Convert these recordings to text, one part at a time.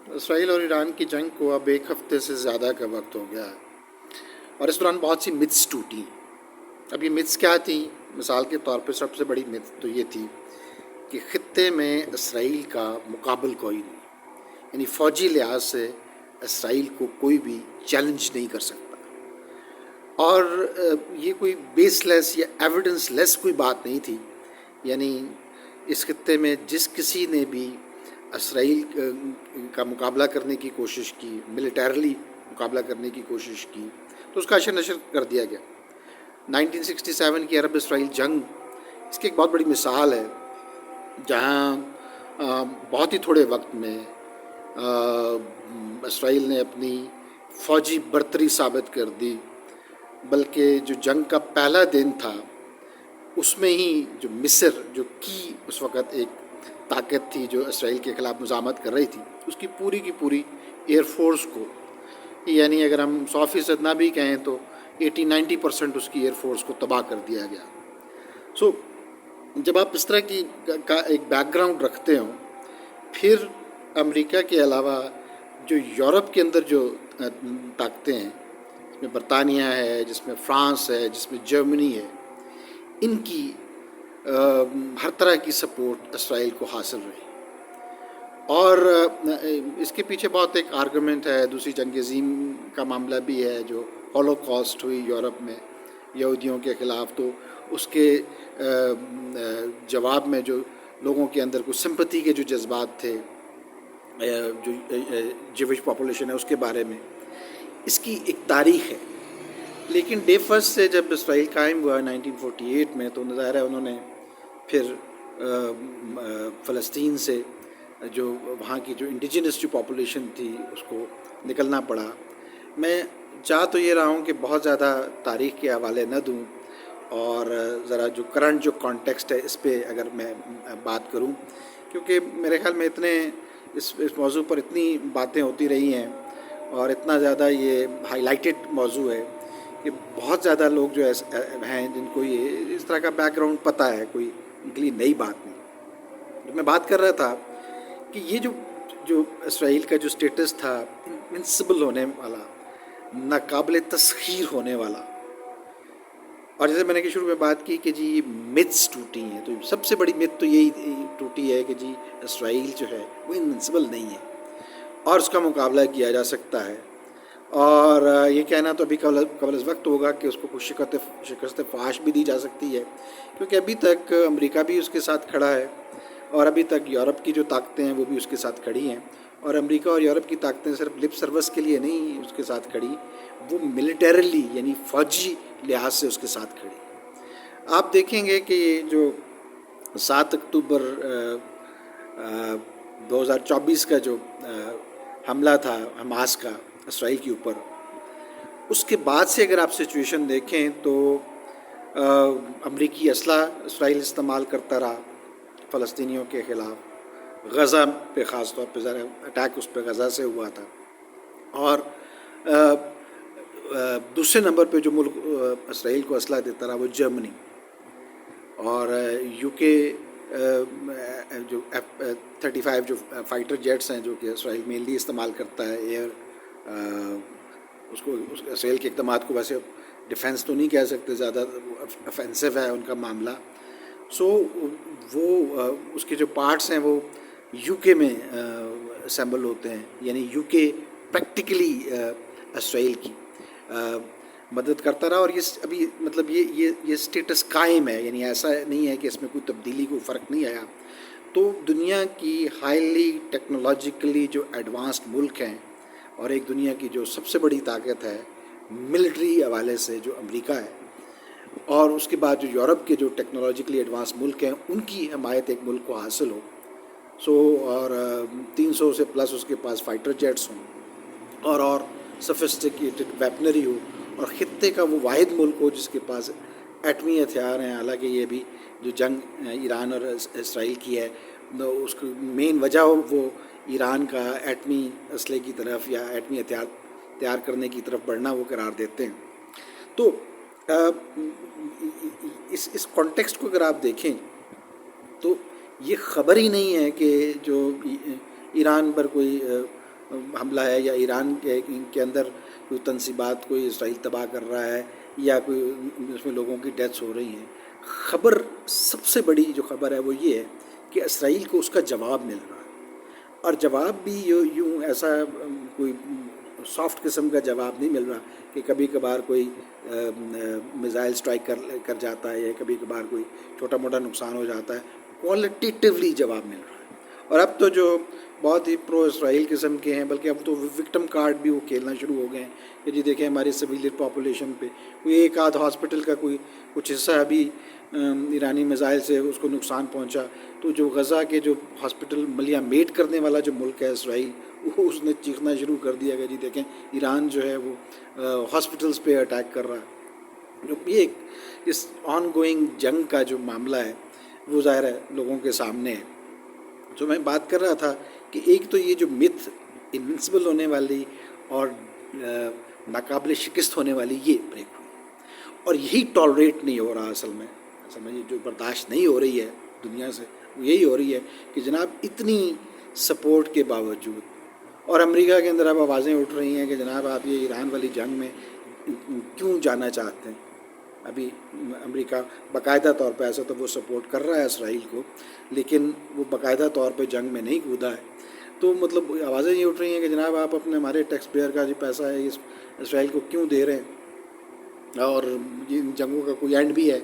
اسرائیل اور ایران کی جنگ کو اب ایک ہفتے سے زیادہ کا وقت ہو گیا ہے، اور اس دوران بہت سی متس ٹوٹی۔ اب یہ متس کیا تھیں؟ مثال کے طور پہ سب سے بڑی مت تو یہ تھی کہ خطے میں اسرائیل کا مقابل کوئی نہیں، یعنی فوجی لحاظ سے اسرائیل کو کوئی بھی چیلنج نہیں کر سکتا۔ اور یہ کوئی بیس لیس یا ایویڈنس لیس کوئی بات نہیں تھی، یعنی اس خطے میں جس کسی نے بھی اسرائیل کا مقابلہ کرنے کی کوشش کی، ملیٹریلی مقابلہ کرنے کی کوشش کی، تو اس کا اشر نشر کر دیا گیا۔ 1967 کی عرب اسرائیل جنگ اس کی ایک بہت بڑی مثال ہے، جہاں بہت ہی تھوڑے وقت میں اسرائیل نے اپنی فوجی برتری ثابت کر دی، بلکہ جو جنگ کا پہلا دن تھا اس میں ہی جو مصر جو کی اس وقت ایک طاقت تھی جو اسرائیل کے خلاف مزاحمت کر رہی تھی، اس کی پوری ایئر فورس کو، یعنی اگر ہم 100% نہ بھی کہیں تو 80-90% اس کی ایئر فورس کو تباہ کر دیا گیا۔ سو جب آپ اس طرح کی کا ایک بیک گراؤنڈ رکھتے ہوں، پھر امریکہ کے علاوہ جو یورپ کے اندر جو طاقتیں ہیں، جس میں برطانیہ ہے، جس میں فرانس ہے، جس میں جرمنی ہے، ان کی ہر طرح کی سپورٹ اسرائیل کو حاصل رہی۔ اور اس کے پیچھے بہت ایک آرگومنٹ ہے، دوسری جنگ عظیم کا معاملہ بھی ہے جو ہولوکاسٹ ہوئی یورپ میں یہودیوں کے خلاف، تو اس کے جواب میں جو لوگوں کے اندر کچھ سمپتی کے جو جذبات تھے، جو جیوش پاپولیشن ہے اس کے بارے میں، اس کی ایک تاریخ ہے۔ لیکن ڈے فرسٹ سے جب اسرائیل قائم ہوا 1948 میں، تو ظاہر ہے انہوں نے پھر فلسطین سے جو وہاں کی جو انڈیجنس جو پاپولیشن تھی اس کو نکلنا پڑا۔ میں چاہ تو یہ رہا ہوں کہ بہت زیادہ تاریخ کے حوالے نہ دوں، اور ذرا جو کرنٹ جو کانٹیکسٹ ہے اس پہ اگر میں بات کروں، کیونکہ میرے خیال میں اس موضوع پر اتنی باتیں ہوتی رہی ہیں اور اتنا زیادہ یہ ہائی لائٹڈ موضوع ہے کہ بہت زیادہ لوگ جو ہیں جن کو یہ اس طرح کا بیک گراؤنڈ پتہ ہے، کوئی ان کے لیے نئی بات نہیں۔ میں بات کر رہا تھا کہ یہ جو اسرائیل کا جو سٹیٹس تھا، انوینسیبل ہونے والا، ناقابل تسخیر ہونے والا، اور جیسے میں نے کہ شروع میں بات کی کہ جی متس ٹوٹی ہیں، تو سب سے بڑی مت تو یہی ٹوٹی ہے کہ جی اسرائیل جو ہے وہ انوینسیبل نہیں ہے اور اس کا مقابلہ کیا جا سکتا ہے۔ اور یہ کہنا تو ابھی قبل از وقت ہوگا کہ اس کو کچھ شکست فاش بھی دی جا سکتی ہے، کیونکہ ابھی تک امریکہ بھی اس کے ساتھ کھڑا ہے، اور ابھی تک یورپ کی جو طاقتیں ہیں وہ بھی اس کے ساتھ کھڑی ہیں، اور امریکہ اور یورپ کی طاقتیں صرف لپ سروس کے لیے نہیں اس کے ساتھ کھڑی، وہ ملیٹریلی یعنی فوجی لحاظ سے اس کے ساتھ کھڑی۔ آپ دیکھیں گے کہ یہ جو 7 اکتوبر 2024 کا جو حملہ تھا حماس کا اسرائیل کے اوپر، اس کے بعد سے اگر آپ سچویشن دیکھیں تو امریکی اسلحہ اسرائیل استعمال کرتا رہا فلسطینیوں کے خلاف، غزہ پہ خاص طور پہ ذرا اٹیک اس پہ غزہ سے ہوا تھا، اور دوسرے نمبر پہ جو ملک اسرائیل کو اسلحہ دیتا رہا وہ جرمنی، اور یو کے جو F-35 جو فائٹر جیٹس ہیں جو کہ اسرائیل مینلی استعمال کرتا ہے، ایئر اس اسرائیل کے اقدامات کو ویسے ڈیفینس تو نہیں کہہ سکتے، زیادہ افینسو ہے ان کا معاملہ۔ سو وہ اس کے جو پارٹس ہیں وہ یو کے میں اسمبل ہوتے ہیں، یعنی یو کے پریکٹیکلی اسرائیل کی مدد کرتا رہا، اور یہ ابھی مطلب یہ سٹیٹس قائم ہے، یعنی ایسا نہیں ہے کہ اس میں کوئی تبدیلی کوئی فرق نہیں آیا۔ تو دنیا کی ہائیلی ٹیکنالوجیکلی جو ایڈوانسڈ ملک ہیں، اور ایک دنیا کی جو سب سے بڑی طاقت ہے ملٹری حوالے سے جو امریکہ ہے، اور اس کے بعد جو یورپ کے جو ٹیکنالوجیکلی ایڈوانس ملک ہیں، ان کی حمایت ایک ملک کو حاصل ہو، اور 300 سے پلس اس کے پاس فائٹر جیٹس ہوں، اور سفسٹیکیٹڈ ویپنری ہو، اور خطے کا وہ واحد ملک ہو جس کے پاس ایٹمی ہتھیار ہیں۔ حالانکہ یہ بھی جو جنگ ایران اور اسرائیل کی ہے، اس کی مین وجہ وہ ایران کا ایٹمی اسلحے کی طرف یا ایٹمی ہتھیار تیار کرنے کی طرف بڑھنا وہ قرار دیتے ہیں۔ تو اس کانٹیکسٹ کو اگر آپ دیکھیں تو یہ خبر ہی نہیں ہے کہ جو ایران پر کوئی حملہ ہے یا ایران کے اندر کوئی تنصیبات کوئی اسرائیل تباہ کر رہا ہے یا کوئی اس میں لوگوں کی ڈیتھس ہو رہی ہیں. خبر سب سے بڑی جو خبر ہے وہ یہ ہے کہ اسرائیل کو اس کا جواب مل رہا ہے، اور جواب بھی یوں ایسا کوئی سافٹ قسم کا جواب نہیں مل رہا کہ کبھی کبھار کوئی میزائل اسٹرائک کر جاتا ہے یا کبھی کبھار کوئی چھوٹا موٹا نقصان ہو جاتا ہے. کوالٹیٹیولی جواب مل رہا ہے. اور اب تو جو بہت ہی پرو اسرائیل قسم کے ہیں، بلکہ اب تو وکٹم کارڈ بھی وہ کھیلنا شروع ہو گئے ہیں کہ جی دیکھیں ہماری سویلین پاپولیشن پہ کوئی ایک آدھ ہاسپٹل کا کوئی کچھ حصہ ابھی ایرانی میزائل سے اس کو نقصان پہنچا، تو جو غزہ کے جو ہاسپٹل ملیا میٹ کرنے والا جو ملک ہے اسرائیل، وہ اس نے چیخنا شروع کر دیا کہ جی دیکھیں ایران جو ہے وہ ہاسپٹلس پہ اٹیک کر رہا ہے. جو یہ اس آن گوئنگ جنگ کا جو معاملہ ہے وہ ظاہر ہے لوگوں کے سامنے ہے. جو میں بات کر رہا تھا کہ ایک تو یہ جو متھ انوینسبل ہونے والی اور ناقابل شکست ہونے والی یہ بریک ہوئی، اور یہی ٹالریٹ نہیں ہو رہا اصل میں جو برداشت نہیں ہو رہی ہے دنیا سے وہ یہی ہو رہی ہے کہ جناب اتنی سپورٹ کے باوجود، اور امریکہ کے اندر اب آوازیں اٹھ رہی ہیں کہ جناب آپ یہ ایران والی جنگ میں کیوں جانا چاہتے ہیں. ابھی امریکہ باقاعدہ طور پہ ایسا تو وہ سپورٹ کر رہا ہے اسرائیل کو، لیکن وہ باقاعدہ طور پہ جنگ میں نہیں کودا ہے. تو مطلب آوازیں یہ اٹھ رہی ہیں کہ جناب آپ اپنے ہمارے ٹیکس پیئر کا جو پیسہ ہے اس اسرائیل کو کیوں دے رہے ہیں، اور ان جنگوں کا کوئی اینڈ بھی ہے.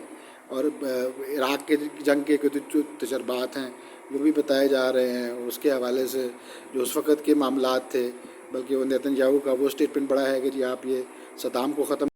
اور عراق کے جنگ کے جو تجربات ہیں وہ بھی بتائے جا رہے ہیں، اس کے حوالے سے جو اس وقت کے معاملات تھے، بلکہ وہ نیتن یاہو کا وہ اسٹیٹمنٹ بڑا ہے کہ جی آپ یہ صدام کو ختم